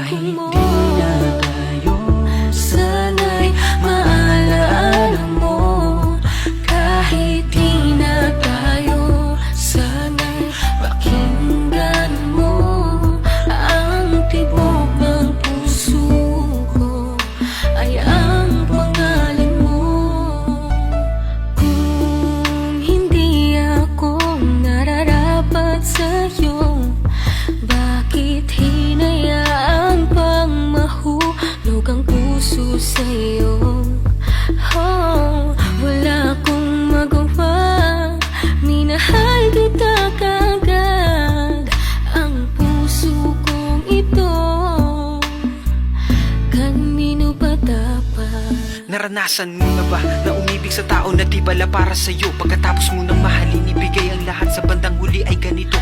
Kahit di na tayo sana'y maalaala mo. Kahit di na tayo sana'y pakinggan mo. Ang tibok ng puso ko ay ang pangalan mo. Kung hindi ako nararapat sa'yo, bakit hinayaan pang mahulog ang puso sa'yo? Oh, wala akong magawa, minahal kita kaagad. Ang puso kong ito, kanino ba dapat? Naranasan mo na ba na umibig sa tao na di pala para sa'yo? Pagkatapos mo nang mahalin, ibigay ang lahat, sa bandang huli ay ganito.